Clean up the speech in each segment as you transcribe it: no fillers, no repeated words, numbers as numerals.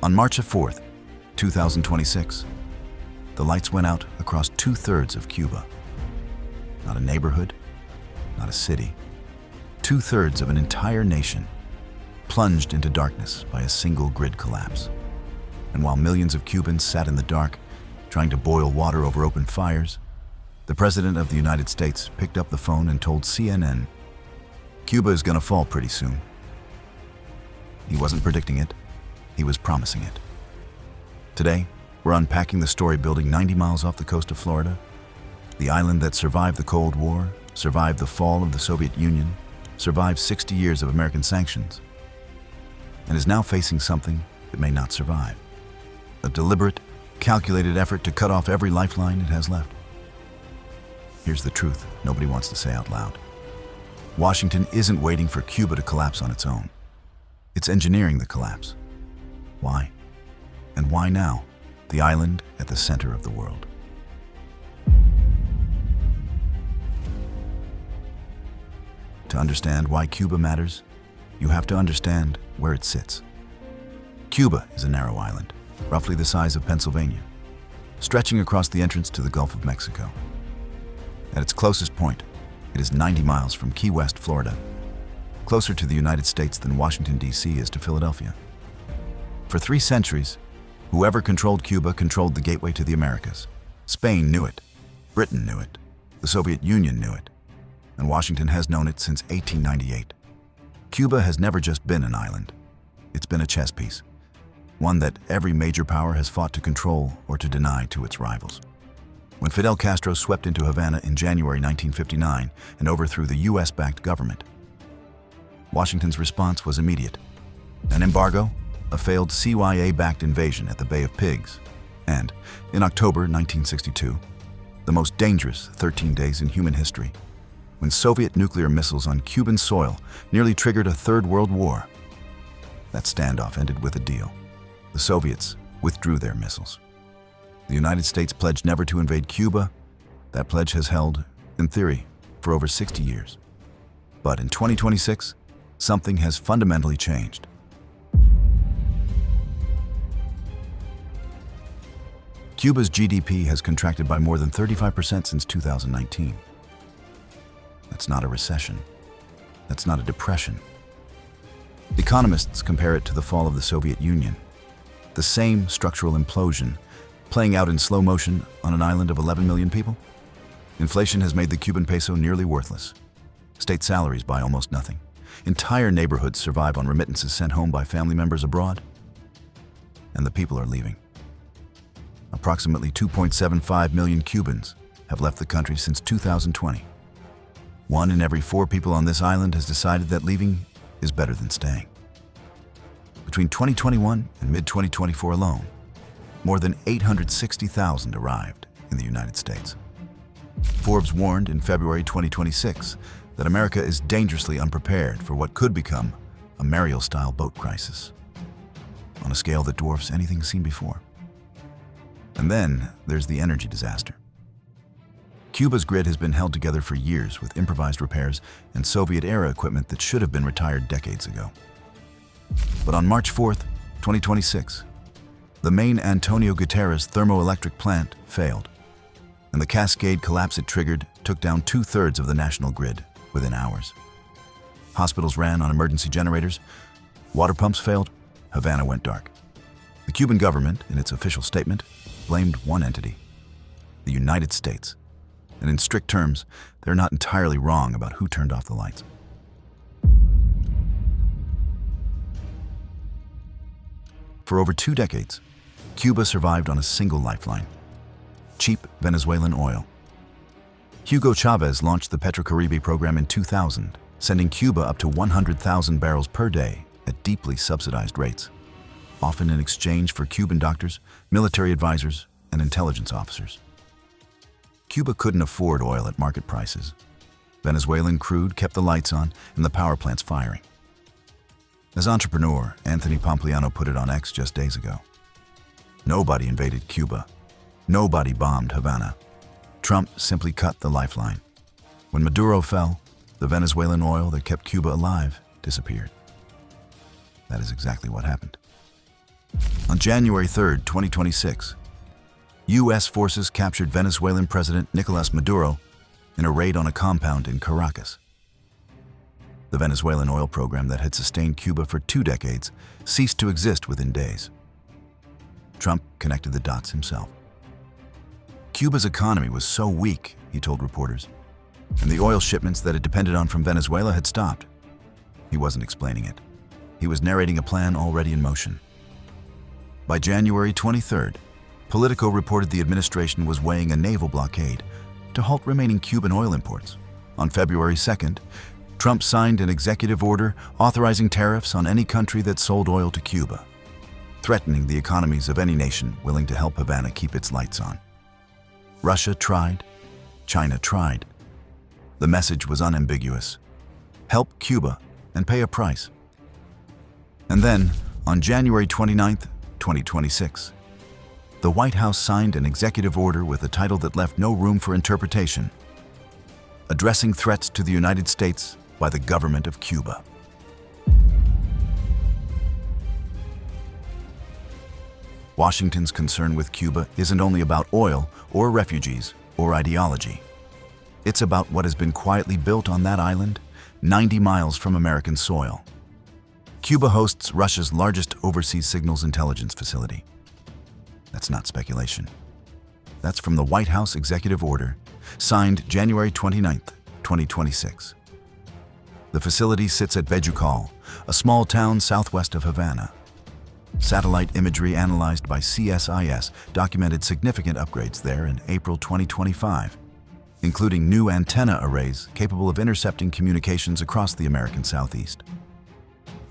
On March 4th, 2026, the lights went out across 2/3 of Cuba. Not a neighborhood, not a city. 2/3 of an entire nation plunged into darkness by a single grid collapse. And while millions of Cubans sat in the dark, trying to boil water over open fires, the President of the United States picked up the phone and told CNN, "Cuba is gonna fall pretty soon." He wasn't predicting it, he was promising it. Today, we're unpacking the story building 90 miles off the coast of Florida, the island that survived the Cold War, survived the fall of the Soviet Union, survived 60 years of American sanctions, and is now facing something it may not survive. A deliberate, calculated effort to cut off every lifeline it has left. Here's the truth nobody wants to say out loud. Washington isn't waiting for Cuba to collapse on its own. It's engineering the collapse. Why? And why now? The island at the center of the world. To understand why Cuba matters, you have to understand where it sits. Cuba is a narrow island, roughly the size of Pennsylvania, stretching across the entrance to the Gulf of Mexico. At its closest point, it is 90 miles from Key West, Florida, closer to the United States than Washington, D.C. is to Philadelphia. For 3 centuries, whoever controlled Cuba controlled the gateway to the Americas. Spain knew it, Britain knew it, the Soviet Union knew it, and Washington has known it since 1898. Cuba has never just been an island. It's been a chess piece, one that every major power has fought to control or to deny to its rivals. When Fidel Castro swept into Havana in January 1959 and overthrew the US-backed government, Washington's response was immediate. An embargo, a failed CYA-backed invasion at the Bay of Pigs, and, in October 1962, the most dangerous 13 days in human history, when Soviet nuclear missiles on Cuban soil nearly triggered a Third World War. That standoff ended with a deal. The Soviets withdrew their missiles. The United States pledged never to invade Cuba. That pledge has held, in theory, for over 60 years. But in 2026, something has fundamentally changed. Cuba's GDP has contracted by more than 35% since 2019. That's not a recession. That's not a depression. Economists compare it to the fall of the Soviet Union, the same structural implosion playing out in slow motion on an island of 11 million people. Inflation has made the Cuban peso nearly worthless. State salaries buy almost nothing. Entire neighborhoods survive on remittances sent home by family members abroad. And the people are leaving. Approximately 2.75 million Cubans have left the country since 2020. 1 in every 4 people on this island has decided that leaving is better than staying. Between 2021 and mid-2024 alone, more than 860,000 arrived in the United States. Forbes warned in February 2026 that America is dangerously unprepared for what could become a Mariel-style boat crisis, on a scale that dwarfs anything seen before. And then there's the energy disaster. Cuba's grid has been held together for years with improvised repairs and Soviet-era equipment that should have been retired decades ago. But on March 4th, 2026, the main Antonio Guterres thermoelectric plant failed, and the cascade collapse it triggered took down 2/3 of the national grid within hours. Hospitals ran on emergency generators, water pumps failed, Havana went dark. The Cuban government, in its official statement, blamed one entity, the United States. And in strict terms, they're not entirely wrong about who turned off the lights. For over 2 decades, Cuba survived on a single lifeline: cheap Venezuelan oil. Hugo Chavez launched the Petrocaribe program in 2000, sending Cuba up to 100,000 barrels per day at deeply subsidized rates, often in exchange for Cuban doctors, military advisors, and intelligence officers. Cuba couldn't afford oil at market prices. Venezuelan crude kept the lights on and the power plants firing. As entrepreneur Anthony Pompliano put it on X just days ago, nobody invaded Cuba. Nobody bombed Havana. Trump simply cut the lifeline. When Maduro fell, the Venezuelan oil that kept Cuba alive disappeared. That is exactly what happened. On January 3, 2026, U.S. forces captured Venezuelan President Nicolas Maduro in a raid on a compound in Caracas. The Venezuelan oil program that had sustained Cuba for 2 decades ceased to exist within days. Trump connected the dots himself. Cuba's economy was so weak, he told reporters, and the oil shipments that it depended on from Venezuela had stopped. He wasn't explaining it. He was narrating a plan already in motion. By January 23rd, Politico reported the administration was weighing a naval blockade to halt remaining Cuban oil imports. On February 2nd, Trump signed an executive order authorizing tariffs on any country that sold oil to Cuba, threatening the economies of any nation willing to help Havana keep its lights on. Russia tried. China tried. The message was unambiguous. Help Cuba and pay a price. And then, on January 29th, 2026, the White House signed an executive order with a title that left no room for interpretation: Addressing Threats to the United States by the Government of Cuba. Washington's concern with Cuba isn't only about oil or refugees or ideology. It's about what has been quietly built on that island, 90 miles from American soil. Cuba hosts Russia's largest overseas signals intelligence facility. That's not speculation. That's from the White House executive order, signed January 29, 2026. The facility sits at Bejucal, a small town southwest of Havana. Satellite imagery analyzed by CSIS documented significant upgrades there in April 2025, including new antenna arrays capable of intercepting communications across the American Southeast.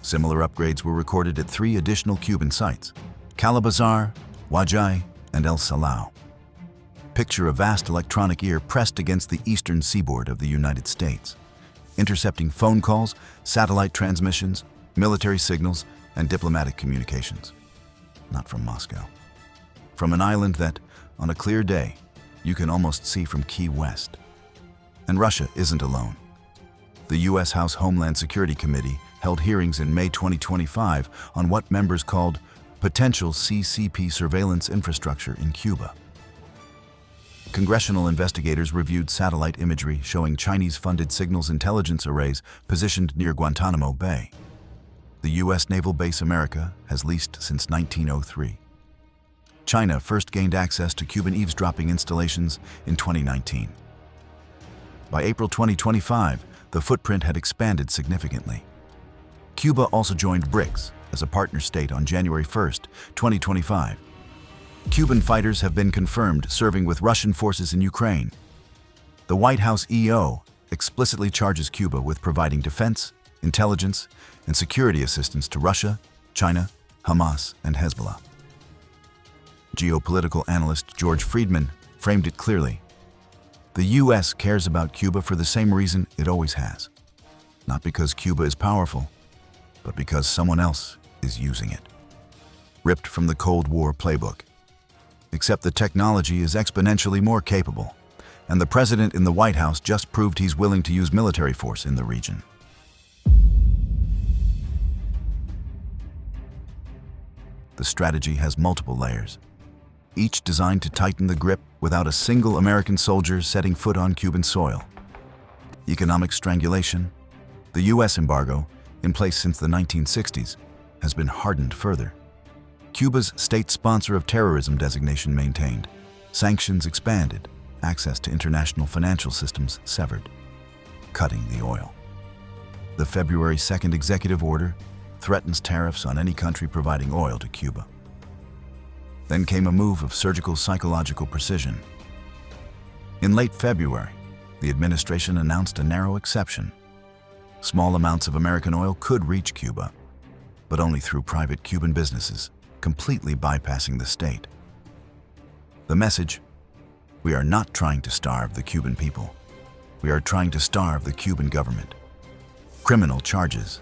Similar upgrades were recorded at 3 additional Cuban sites: Calabazar, Wajay, and El Salao. Picture a vast electronic ear pressed against the eastern seaboard of the United States, intercepting phone calls, satellite transmissions, military signals, and diplomatic communications. Not from Moscow. From an island that, on a clear day, you can almost see from Key West. And Russia isn't alone. The U.S. House Homeland Security Committee held hearings in May 2025 on what members called potential CCP surveillance infrastructure in Cuba. Congressional investigators reviewed satellite imagery showing Chinese-funded signals intelligence arrays positioned near Guantanamo Bay, the U.S. naval base America has leased since 1903. China first gained access to Cuban eavesdropping installations in 2019. By April 2025, the footprint had expanded significantly. Cuba also joined BRICS as a partner state on January 1, 2025. Cuban fighters have been confirmed serving with Russian forces in Ukraine. The White House EO explicitly charges Cuba with providing defense, intelligence, and security assistance to Russia, China, Hamas, and Hezbollah. Geopolitical analyst George Friedman framed it clearly. The U.S. cares about Cuba for the same reason it always has. Not because Cuba is powerful, but because someone else is using it. Ripped from the Cold War playbook. Except the technology is exponentially more capable, and the president in the White House just proved he's willing to use military force in the region. The strategy has multiple layers, each designed to tighten the grip without a single American soldier setting foot on Cuban soil. Economic strangulation. The U.S. embargo, in place since the 1960s, has been hardened further. Cuba's state sponsor of terrorism designation maintained. Sanctions expanded. Access to international financial systems severed. Cutting the oil. The February 2nd executive order threatens tariffs on any country providing oil to Cuba. Then came a move of surgical psychological precision. In late February, the administration announced a narrow exception. Small amounts of American oil could reach Cuba, but only through private Cuban businesses, completely bypassing the state. The message: we are not trying to starve the Cuban people. We are trying to starve the Cuban government. Criminal charges.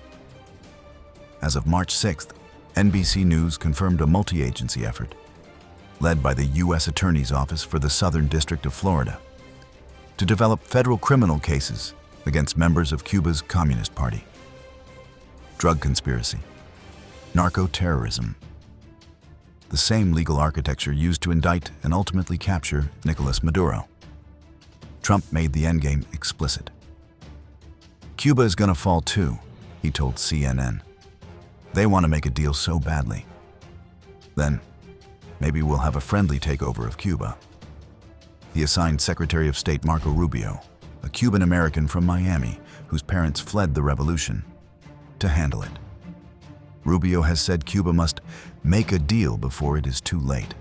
As of March 6th, NBC News confirmed a multi-agency effort, led by the U.S. Attorney's Office for the Southern District of Florida, to develop federal criminal cases against members of Cuba's Communist Party. Drug conspiracy, narco-terrorism, the same legal architecture used to indict and ultimately capture Nicolas Maduro. Trump made the endgame explicit. Cuba is gonna fall too, he told CNN. They want to make a deal so badly. Then, maybe we'll have a friendly takeover of Cuba. He assigned Secretary of State Marco Rubio, a Cuban American from Miami whose parents fled the revolution, to handle it. Rubio has said Cuba must make a deal before it is too late.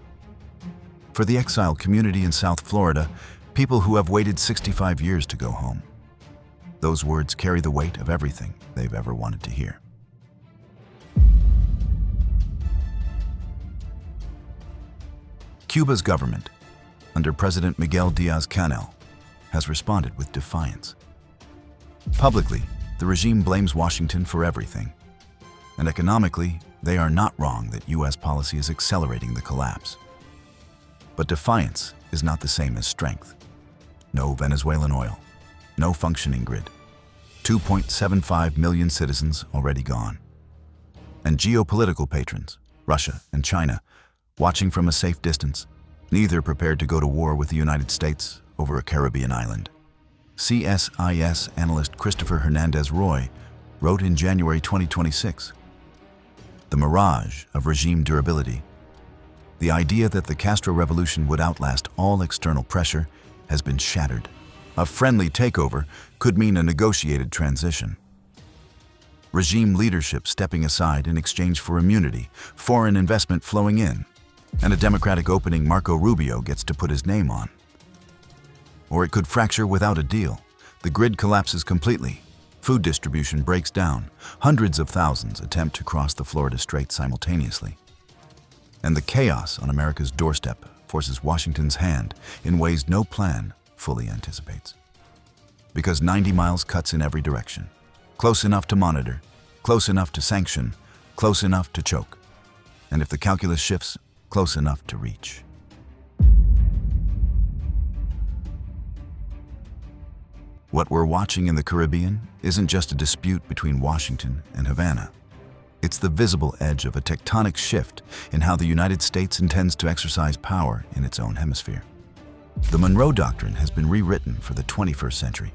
For the exile community in South Florida, people who have waited 65 years to go home, those words carry the weight of everything they've ever wanted to hear. Cuba's government, under President Miguel Diaz-Canel, has responded with defiance. Publicly, the regime blames Washington for everything. And economically, they are not wrong that U.S. policy is accelerating the collapse. But defiance is not the same as strength. No Venezuelan oil, no functioning grid, 2.75 million citizens already gone. And geopolitical patrons, Russia and China, watching from a safe distance, neither prepared to go to war with the United States over a Caribbean island. CSIS analyst Christopher Hernandez-Roy wrote in January 2026, "The mirage of regime durability, the idea that the Castro revolution would outlast all external pressure, has been shattered. A friendly takeover could mean a negotiated transition. Regime leadership stepping aside in exchange for immunity, foreign investment flowing in, and a democratic opening Marco Rubio gets to put his name on. Or it could fracture without a deal. The grid collapses completely. Food distribution breaks down. Hundreds of thousands attempt to cross the Florida Strait simultaneously. And the chaos on America's doorstep forces Washington's hand in ways no plan fully anticipates. Because 90 miles cuts in every direction. Close enough to monitor, close enough to sanction, close enough to choke. And if the calculus shifts, close enough to reach." What we're watching in the Caribbean isn't just a dispute between Washington and Havana. It's the visible edge of a tectonic shift in how the United States intends to exercise power in its own hemisphere. The Monroe Doctrine has been rewritten for the 21st century.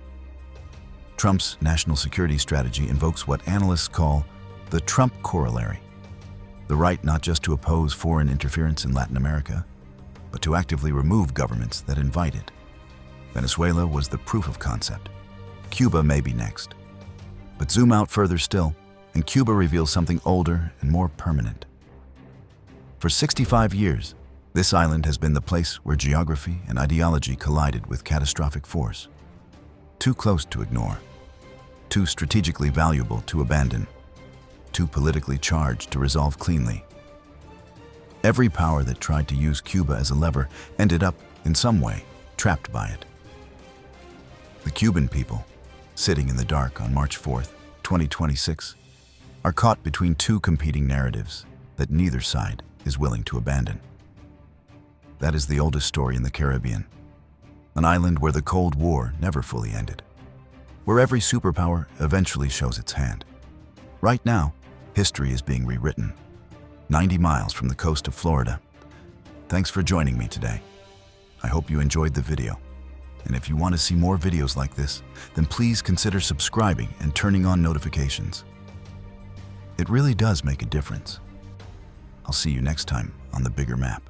Trump's national security strategy invokes what analysts call the Trump corollary, the right not just to oppose foreign interference in Latin America, but to actively remove governments that invite it. Venezuela was the proof of concept. Cuba may be next. But zoom out further still, and Cuba reveals something older and more permanent. For 65 years, this island has been the place where geography and ideology collided with catastrophic force. Too close to ignore, too strategically valuable to abandon, too politically charged to resolve cleanly. Every power that tried to use Cuba as a lever ended up, in some way, trapped by it. The Cuban people, sitting in the dark on March 4th, 2026, are caught between two competing narratives that neither side is willing to abandon. That is the oldest story in the Caribbean, an island where the Cold War never fully ended, where every superpower eventually shows its hand. Right now, history is being rewritten, 90 miles from the coast of Florida. Thanks for joining me today. I hope you enjoyed the video. And if you want to see more videos like this, then please consider subscribing and turning on notifications. It really does make a difference. I'll see you next time on The Bigger Map.